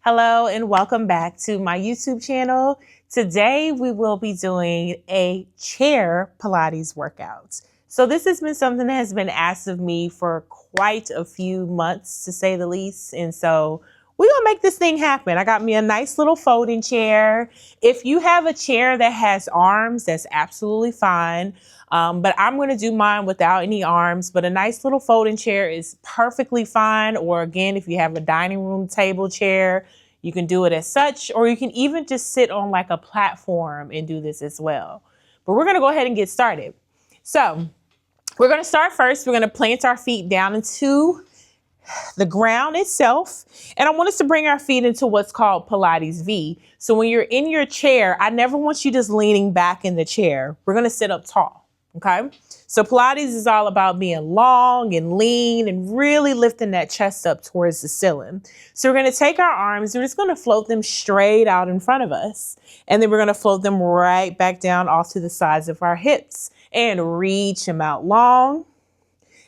Hello and welcome back to my YouTube channel. Today we will be doing a chair Pilates workout. So this has been something that has been asked of me for quite a few months, to say the least. And so we're gonna make this thing happen. I got me a nice little folding chair. If you have a chair that has arms, that's absolutely fine. But I'm gonna do mine without any arms, but a nice little folding chair is perfectly fine. Or again, if you have a dining room table chair, you can do it as such, or you can even just sit on like a platform and do this as well. But we're gonna go ahead and get started. So we're gonna start first. We're gonna plant our feet down into the ground itself. And I want us to bring our feet into what's called Pilates V. So when you're in your chair, I never want you just leaning back in the chair. We're gonna sit up tall, okay? So Pilates is all about being long and lean and really lifting that chest up towards the ceiling. So we're gonna take our arms, we're just gonna float them straight out in front of us. And then we're gonna float them right back down off to the sides of our hips and reach them out long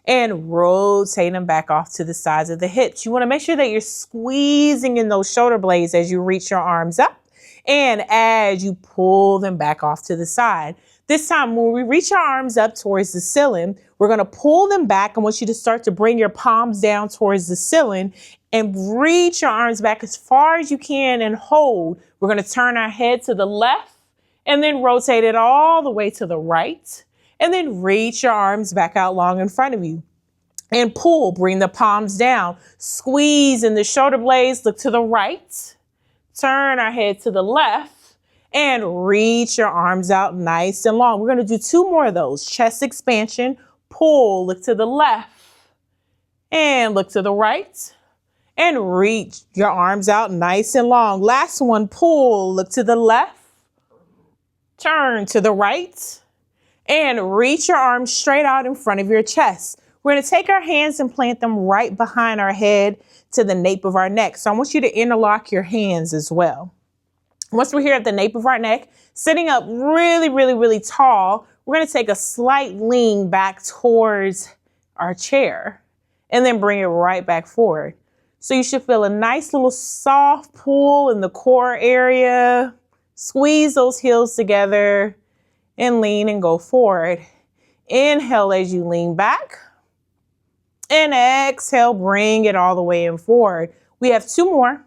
and rotate them back off to the sides of the hips. You wanna make sure that you're squeezing in those shoulder blades as you reach your arms up and as you pull them back off to the side. This time, when we reach our arms up towards the ceiling, we're gonna pull them back. I want you to start to bring your palms down towards the ceiling and reach your arms back as far as you can and hold. We're gonna turn our head to the left and then rotate it all the way to the right. And then reach your arms back out long in front of you. And pull, bring the palms down. Squeeze in the shoulder blades, look to the right. Turn our head to the left. And reach your arms out nice and long. We're gonna do two more of those. Chest expansion, pull, look to the left. And look to the right. And reach your arms out nice and long. Last one, pull, look to the left. Turn to the right. And reach your arms straight out in front of your chest. We're gonna take our hands and plant them right behind our head to the nape of our neck. So I want you to interlock your hands as well. Once we're here at the nape of our neck, sitting up really, really, really tall, we're gonna take a slight lean back towards our chair and then bring it right back forward. So you should feel a nice little soft pull in the core area. Squeeze those heels together and lean and go forward. Inhale as you lean back. And exhale, bring it all the way in forward. We have two more.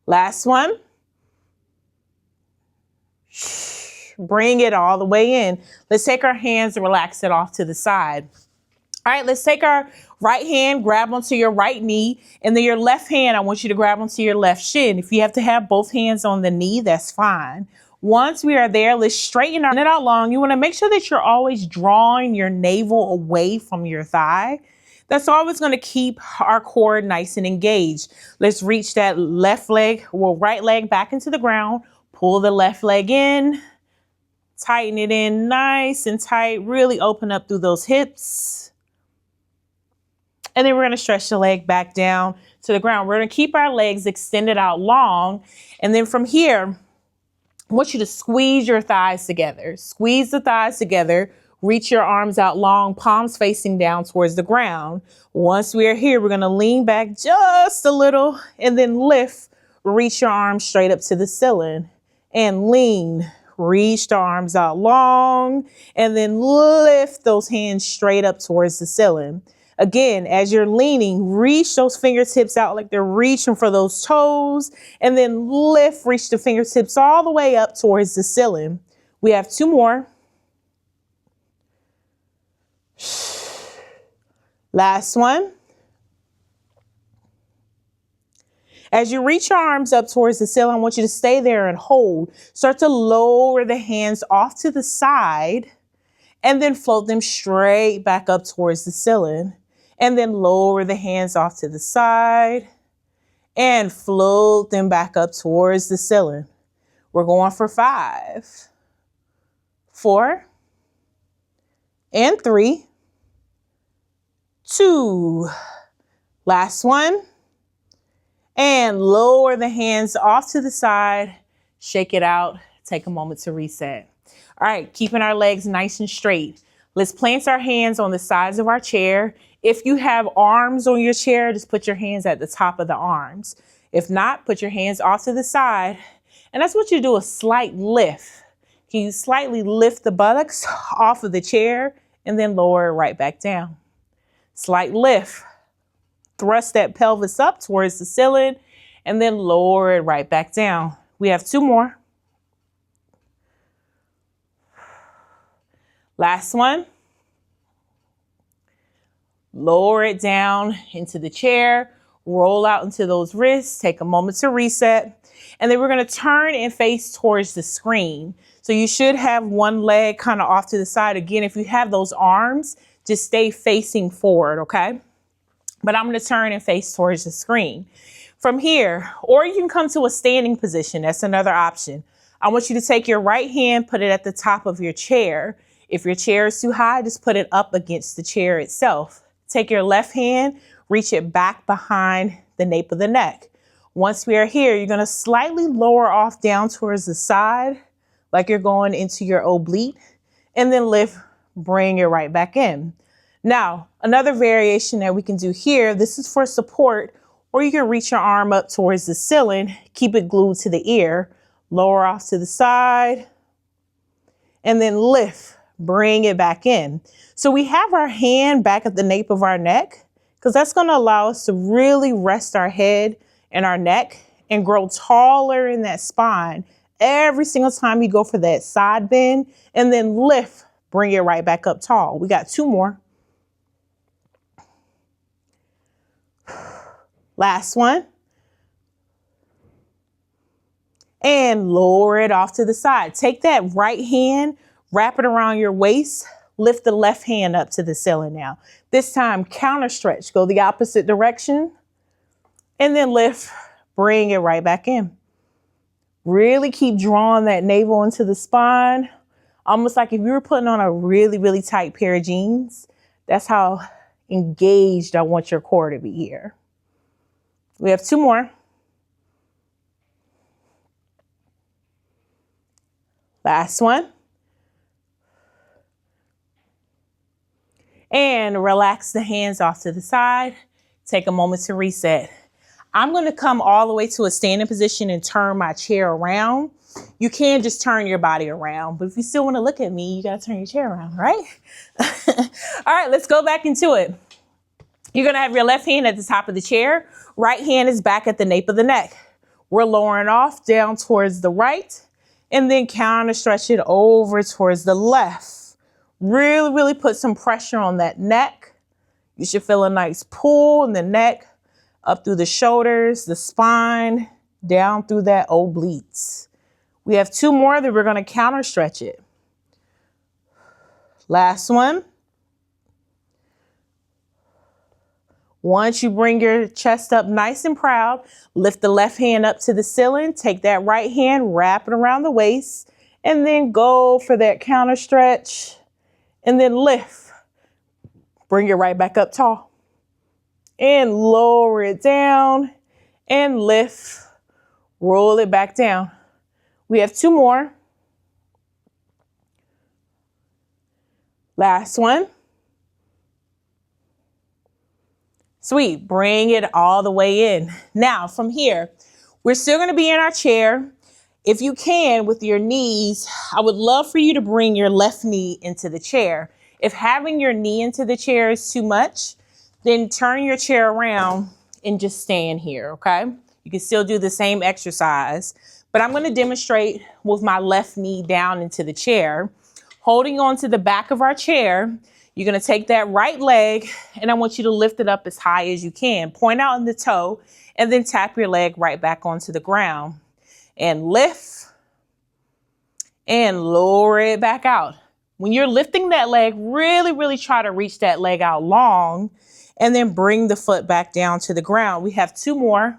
Last one. Bring it all the way in. Let's take our hands and relax it off to the side. All right, let's take our right hand, grab onto your right knee, and then your left hand, I want you to grab onto your left shin. If you have to have both hands on the knee, that's fine. Once we are there, let's straighten it out long. You want to make sure that you're always drawing your navel away from your thigh. That's always going to keep our core nice and engaged. Let's reach that left leg, well, right leg back into the ground. Pull the left leg in. Tighten it in nice and tight. Really open up through those hips. And then we're going to stretch the leg back down to the ground. We're going to keep our legs extended out long. And then from here, I want you to squeeze your thighs together. Squeeze the thighs together. Reach your arms out long, palms facing down towards the ground. Once we are here, we're going to lean back just a little and then lift. Reach your arms straight up to the ceiling and lean. Reach the arms out long and then lift those hands straight up towards the ceiling. Again, as you're leaning, reach those fingertips out like they're reaching for those toes and then lift, reach the fingertips all the way up towards the ceiling. We have two more. Last one. As you reach your arms up towards the ceiling, I want you to stay there and hold. Start to lower the hands off to the side and then float them straight back up towards the ceiling. And then lower the hands off to the side and float them back up towards the ceiling. We're going for 5, 4, and 3, 2. Last one. And lower the hands off to the side. Shake it out. Take a moment to reset. All right, keeping our legs nice and straight. Let's plant our hands on the sides of our chair If you have arms on your chair, just put your hands at the top of the arms. If not, put your hands off to the side. And that's what you do, a slight lift. Can you slightly lift the buttocks off of the chair and then lower it right back down? Slight lift. Thrust that pelvis up towards the ceiling and then lower it right back down. We have 2 more. Last one. Lower it down into the chair, roll out into those wrists, take a moment to reset. And then we're going to turn and face towards the screen. So you should have one leg kind of off to the side. Again, if you have those arms, just stay facing forward, okay? But I'm going to turn and face towards the screen. From here, or you can come to a standing position. That's another option. I want you to take your right hand, put it at the top of your chair. If your chair is too high, just put it up against the chair itself. Take your left hand, reach it back behind the nape of the neck. Once we are here, you're going to slightly lower off down towards the side, like you're going into your oblique, and then lift, bring it right back in. Now, another variation that we can do here, this is for support, or you can reach your arm up towards the ceiling, keep it glued to the ear, lower off to the side, and then lift, bring it back in. So we have our hand back at the nape of our neck, because that's going to allow us to really rest our head and our neck and grow taller in that spine every single time you go for that side bend, and then lift, bring it right back up tall. We got 2 more. Last one. And lower it off to the side. Take that right hand, wrap it around your waist, lift the left hand up to the ceiling now. This time, counter stretch, go the opposite direction, and then lift, bring it right back in. Really keep drawing that navel into the spine, almost like if you were putting on a really, really tight pair of jeans. That's how engaged I want your core to be here. We have 2 more. Last one. And relax the hands off to the side. Take a moment to reset. I'm going to come all the way to a standing position and turn my chair around. You can just turn your body around, but if you still want to look at me, you got to turn your chair around, right? All right, let's go back into it. You're going to have your left hand at the top of the chair. Right hand is back at the nape of the neck. We're lowering off down towards the right, and then counter stretch it over towards the left. Really, really put some pressure on that neck. You should feel a nice pull in the neck, up through the shoulders, the spine, down through that obliques. We have 2 more that we're going to counter stretch it. Last one. Once you bring your chest up nice and proud, lift the left hand up to the ceiling, take that right hand, wrap it around the waist, and then go for that counter stretch, and then lift. Bring it right back up tall. And lower it down, and lift. Roll it back down. We have 2 more. Last one. Sweet, bring it all the way in. Now from here, we're still going to be in our chair. If you can, with your knees, I would love for you to bring your left knee into the chair. If having your knee into the chair is too much, then turn your chair around and just stand here, okay? You can still do the same exercise, but I'm going to demonstrate with my left knee down into the chair. Holding on to the back of our chair, you're going to take that right leg, and I want you to lift it up as high as you can. Point out in the toe, and then tap your leg right back onto the ground. And lift, and lower it back out. When you're lifting that leg, really, really try to reach that leg out long, and then bring the foot back down to the ground. We have 2 more.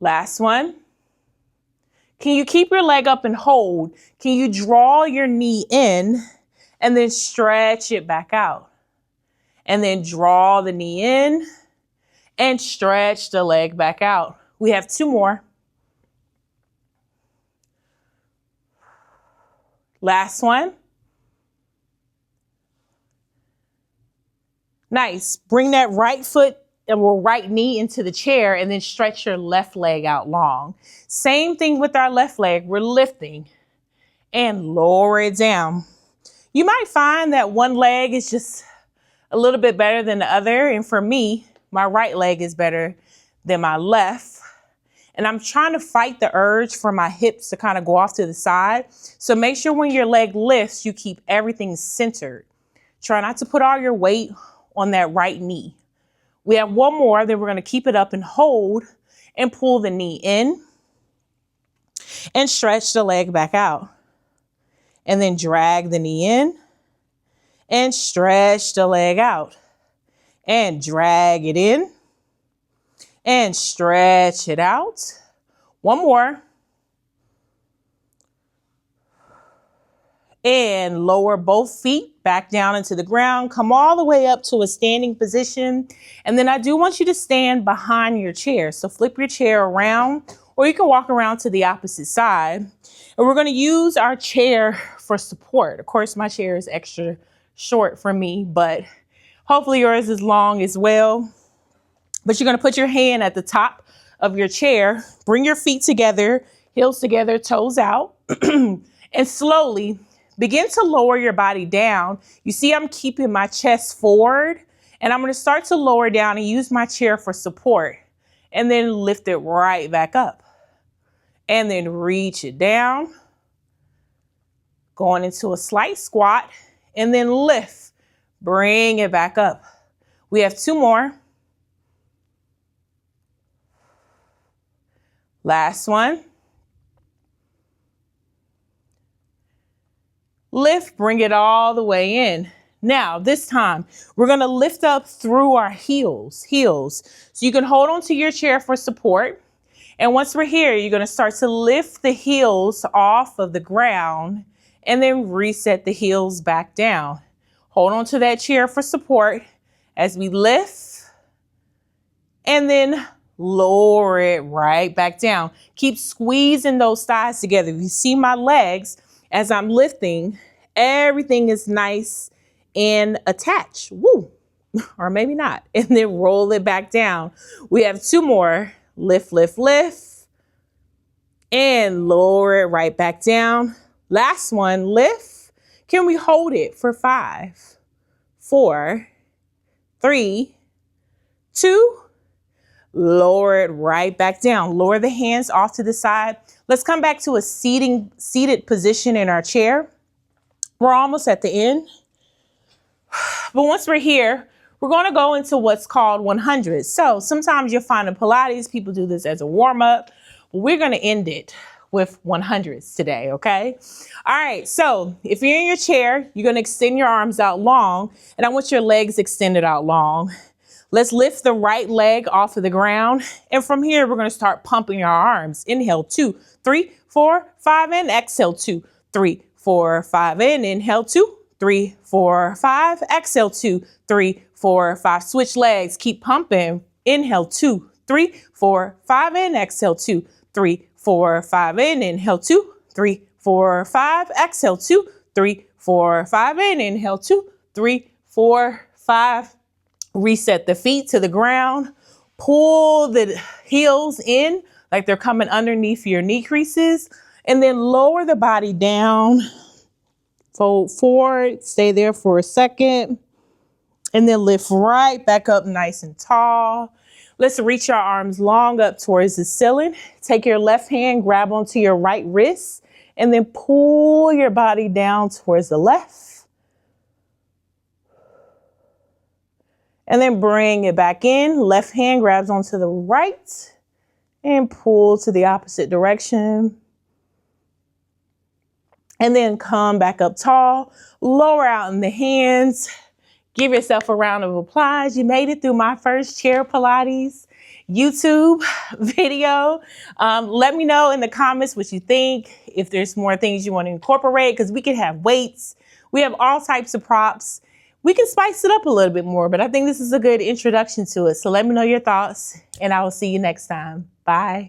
Last one. Can you keep your leg up and hold? Can you draw your knee in and then stretch it back out? And then draw the knee in and stretch the leg back out. We have 2 more. Last one. Nice. Bring that right foot or right knee into the chair and then stretch your left leg out long. Same thing with our left leg. We're lifting and lower it down. You might find that one leg is just a little bit better than the other. And for me, my right leg is better than my left. And I'm trying to fight the urge for my hips to kind of go off to the side. So make sure when your leg lifts, you keep everything centered. Try not to put all your weight on that right knee. We have one more, then we're going to keep it up and hold and pull the knee in and stretch the leg back out. And then drag the knee in and stretch the leg out and drag it in and stretch it out. One more. And lower both feet back down into the ground. Come all the way up to a standing position. And then I do want you to stand behind your chair. So flip your chair around, or you can walk around to the opposite side. And we're going to use our chair for support. Of course, my chair is extra short for me, but hopefully yours is long as well. But you're going to put your hand at the top of your chair. Bring your feet together, heels together, toes out, and slowly begin to lower your body down. You see, I'm keeping my chest forward, and I'm going to start to lower down and use my chair for support, and then lift it right back up, and then reach it down, going into a slight squat, and then lift, bring it back up. We have two more. Last one. Lift, bring it all the way in. Now, this time, we're going to lift up through our heels. So you can hold on to your chair for support. And once we're here, you're going to start to lift the heels off of the ground and then reset the heels back down. Hold on to that chair for support as we lift and then lower it right back down. Keep squeezing those thighs together. If you see my legs, as I'm lifting, everything is nice and attached. Woo! Or maybe not. And then roll it back down. We have two more. Lift, lift, lift. And lower it right back down. Last one, lift. Can we hold it for 5, 4, 3, 2, lower it right back down. Lower the hands off to the side. Let's come back to a seated position in our chair. We're almost at the end. But once we're here, we're going to go into what's called 100. So sometimes you'll find in Pilates, people do this as a warm up. We're going to end it with 100s today, okay? All right, so if you're in your chair, you're going to extend your arms out long, and I want your legs extended out long. Let's lift the right leg off of the ground. And from here, we're going to start pumping our arms. Inhale, 2, 3, 4, 5, and exhale, 2, 3, 4, 5, and inhale, 2, 3, 4, 5, exhale, 2, 3, 4, 5. Switch legs, keep pumping. Inhale, 2, 3, 4, 5, and exhale, 2, 3, 4, 5, and inhale, 2, 3, 4, 5, exhale, 2, 3, 4, 5, and inhale, 2, 3, 4, 5. Reset the feet to the ground. Pull the heels in like they're coming underneath your knee creases, and then lower the body down. Fold forward, stay there for a second, and then lift right back up nice and tall. Let's reach our arms long up towards the ceiling. Take your left hand, grab onto your right wrist, and then pull your body down towards the left. And then bring it back in. Left hand grabs onto the right and pull to the opposite direction. And then come back up tall. Lower out in the hands. Give yourself a round of applause. You made it through my first Chair Pilates YouTube video. Let me know in the comments what you think. If there's more things you want to incorporate, because we can have weights. We have all types of props. We can spice it up a little bit more, but I think this is a good introduction to it. So let me know your thoughts, and I will see you next time. Bye.